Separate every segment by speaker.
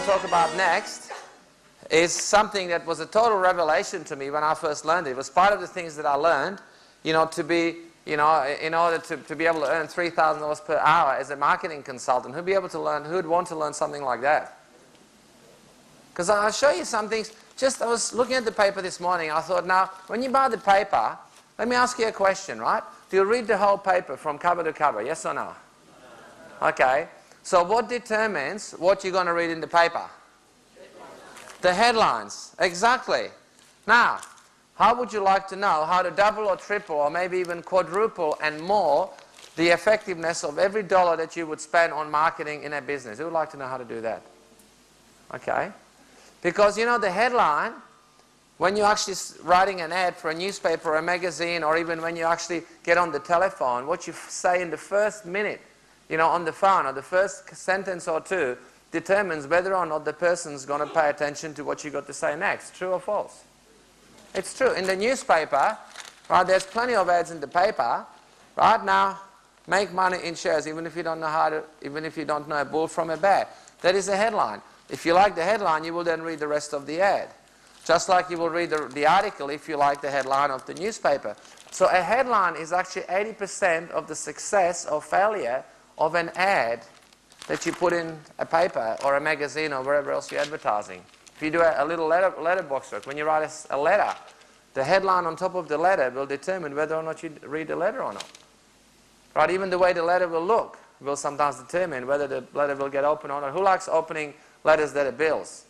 Speaker 1: talk about next is something that was a total revelation to me when I first learned it. It was part of the things that I learned, to be, in order to be able to earn $3,000 per hour as a marketing consultant. Who'd be able to learn, who'd want to learn something like that? Because I'll show you some things. I was looking at the paper this morning. I thought, now, when you buy the paper, let me ask you a question, right? Do you read the whole paper from cover to cover, yes or no? Okay. So what determines what you're going to read in the paper? The headlines. Exactly. Now, how would you like to know how to double or triple or maybe even quadruple and more the effectiveness of every dollar that you would spend on marketing in a business? Who would like to know how to do that? Okay. Because, the headline, when you're actually writing an ad for a newspaper or a magazine, or even when you actually get on the telephone, what you say in the first minute, on the phone, or the first sentence or two, determines whether or not the person's going to pay attention to what you got to say next. True or false? It's true. In the newspaper, right, there's plenty of ads in the paper. Right now, make money in shares, even if you don't know a bull from a bear. That is a headline. If you like the headline, you will then read the rest of the ad. Just like you will read the article if you like the headline of the newspaper. So a headline is actually 80% of the success or failure of an ad that you put in a paper or a magazine or wherever else you're advertising. If you do a little letterbox work, when you write a letter, the headline on top of the letter will determine whether or not you read the letter or not. Right? Even the way the letter will look will sometimes determine whether the letter will get opened or not. Who likes opening letters that are bills?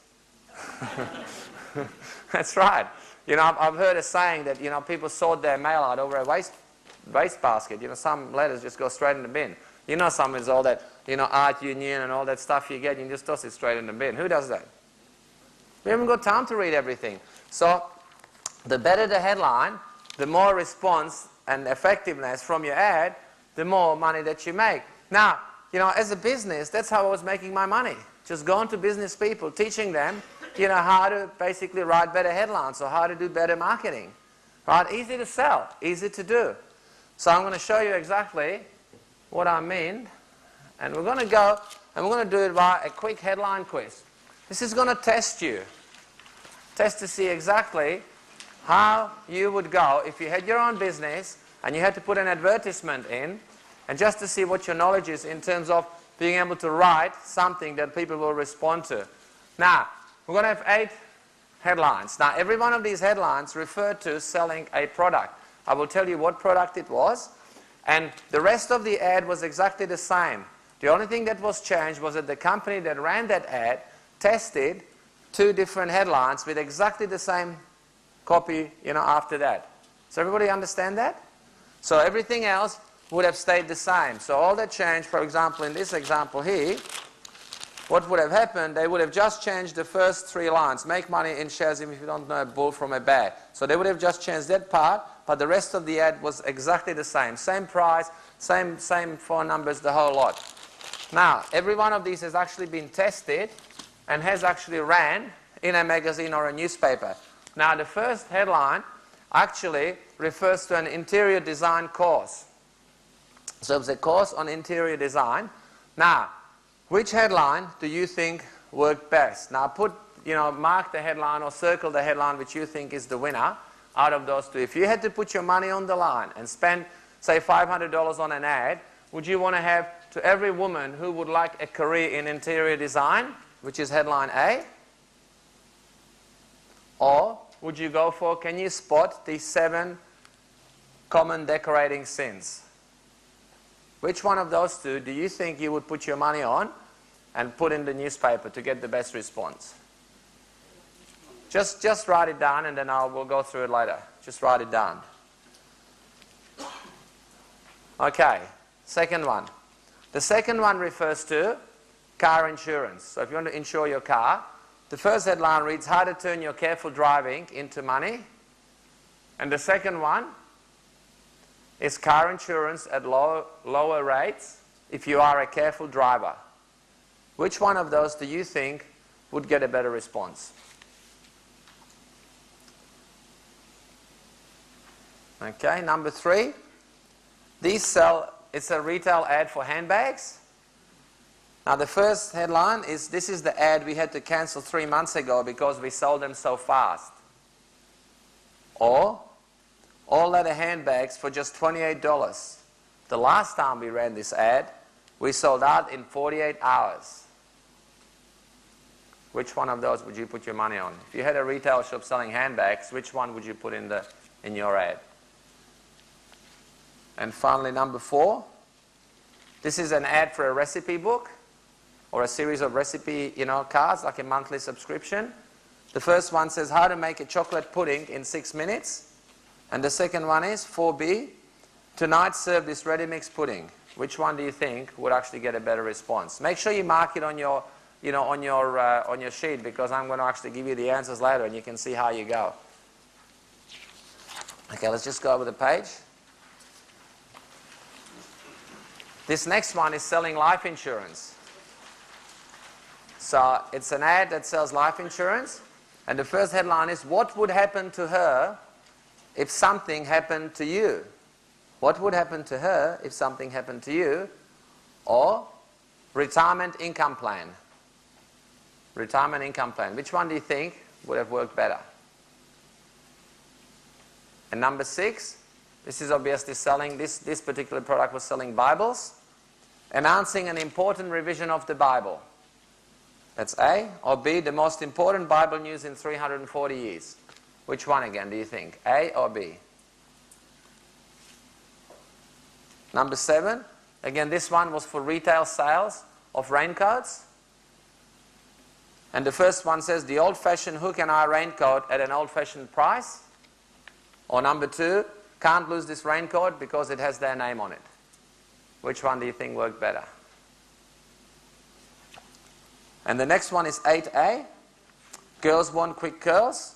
Speaker 1: That's right. I've heard a saying that, people sort their mail out over a waste basket. Some letters just go straight in the bin. Some is all that, art union and all that stuff you get, you just toss it straight in the bin. Who does that? We haven't got time to read everything. So, the better the headline, the more response and effectiveness from your ad, the more money that you make. Now, as a business, that's how I was making my money. Just going to business people, teaching them, how to basically write better headlines or how to do better marketing. Right? Easy to sell, easy to do. So I'm going to show you exactly what I mean. And we're going to go, and we're going to do it by a quick headline quiz. This is going to test you. Test to see exactly how you would go if you had your own business and you had to put an advertisement in, and just to see what your knowledge is in terms of being able to write something that people will respond to. Now, we're going to have 8 headlines. Now, every one of these headlines refer to selling a product. I will tell you what product it was, and the rest of the ad was exactly the same. The only thing that was changed was that the company that ran that ad tested 2 different headlines with exactly the same copy, after that. So everybody understand that? So everything else would have stayed the same. So all that changed, for example, in this example here, what would have happened, they would have just changed the first 3 lines. Make money in shares if you don't know a bull from a bear. So they would have just changed that part, but the rest of the ad was exactly the same. Same price, same phone numbers, the whole lot. Now, every one of these has actually been tested and has actually ran in a magazine or a newspaper. Now, the first headline actually refers to an interior design course. So it's a course on interior design. Now, which headline do you think worked best? Now, mark the headline or circle the headline which you think is the winner out of those 2. If you had to put your money on the line and spend, say, $500 on an ad, would you want to have to every woman who would like a career in interior design, which is headline A? Or would you go for, can you spot the 7 common decorating sins? Which one of those 2 do you think you would put your money on and put in the newspaper to get the best response? Just write it down, and then we'll go through it later. Just write it down. Okay, second one. The second one refers to car insurance. So if you want to insure your car, the first headline reads, how to turn your careful driving into money. And the second one is car insurance at lower rates if you are a careful driver. Which one of those do you think would get a better response? Okay, number 3. It's a retail ad for handbags. Now the first headline is, this is the ad we had to cancel 3 months ago because we sold them so fast. Or, all leather handbags for just $28. The last time we ran this ad, we sold out in 48 hours. Which one of those would you put your money on? If you had a retail shop selling handbags, which one would you put in your ad? And finally, number 4. This is an ad for a recipe book or a series of recipe, cards, like a monthly subscription. The first one says how to make a chocolate pudding in 6 minutes. And the second one is 4B, tonight serve this ready mix pudding. Which one do you think would actually get a better response? Make sure you mark it on your on your sheet, because I'm going to actually give you the answers later and you can see how you go. Okay, let's just go over the page. This next one is selling life insurance. So it's an ad that sells life insurance, and the first headline is, what would happen to her if something happened to you? What would happen to her if something happened to you? Or retirement income plan. Retirement income plan. Which one do you think would have worked better? And number 6, this is obviously selling, this particular product was selling Bibles, announcing an important revision of the Bible. That's A. Or B, the most important Bible news in 340 years. Which one again do you think? A or B? Number 7, again this one was for retail sales of raincoats. And the first one says, the old-fashioned hook and eye raincoat at an old-fashioned price. Or number 2, can't lose this raincoat because it has their name on it. Which one do you think worked better? And the next one is 8A, girls want quick curls.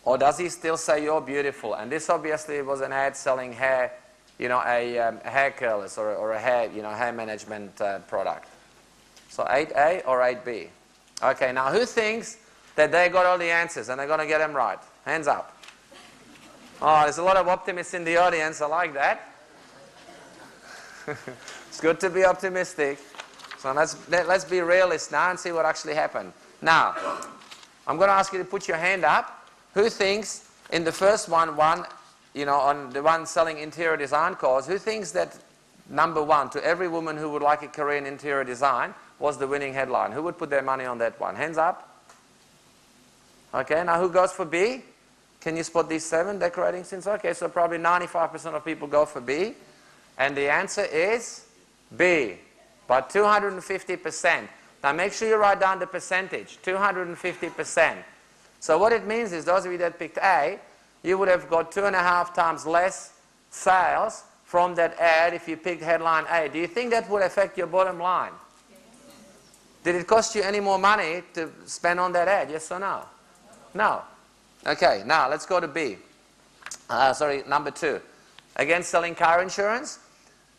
Speaker 1: Or does he still say you're beautiful? And this obviously was an ad selling hair, hair curlers or a hair, hair management product. So 8A or 8B? Okay, now who thinks that they got all the answers and they're going to get them right? Hands up. Oh, there's a lot of optimists in the audience. I like that. It's good to be optimistic. So let's be realists now and see what actually happened. Now, I'm going to ask you to put your hand up. Who thinks in the first one, on the one selling interior design course, who thinks that number 1, to every woman who would like a career in interior design, was the winning headline? Who would put their money on that one? Hands up. Okay, now who goes for B? Can you spot these 7 decorating scenes? Okay, so probably 95% of people go for B. And the answer is B, by 250%. Now make sure you write down the percentage, 250%. So what it means is, those of you that picked A, you would have got 2.5 times less sales from that ad if you picked headline A. Do you think that would affect your bottom line? Did it cost you any more money to spend on that ad? Yes or no? No. Okay, now let's go to B. Number 2. Again, selling car insurance.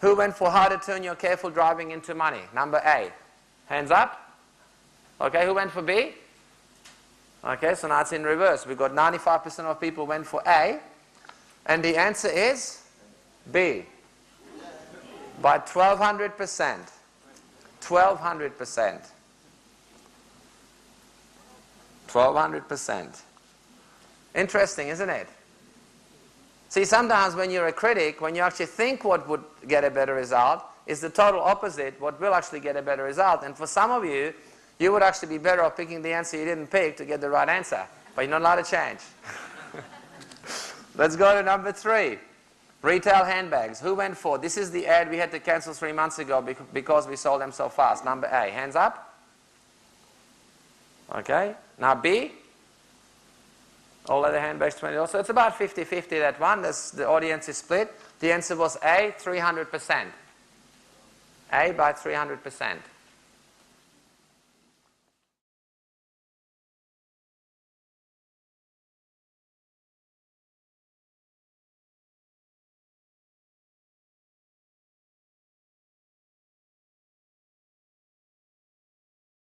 Speaker 1: Who went for how to turn your careful driving into money? Number A. Hands up. Okay, who went for B? Okay, so now it's in reverse. We've got 95% of people went for A. And the answer is B. By 1,200%. 1,200%. 1,200%. Interesting, isn't it? See, sometimes when you're a critic, when you actually think what would get a better result, is the total opposite, what will actually get a better result. And for some of you, you would actually be better off picking the answer you didn't pick to get the right answer. But you're not allowed to change. Let's go to number 3. Retail handbags. Who went for? This is the ad we had to cancel 3 months ago because we sold them so fast. Number A. Hands up. Okay. Now B. All leather handbags, $20. So it's about 50-50, that one. The audience is split. The answer was A, 300%. A by 300%.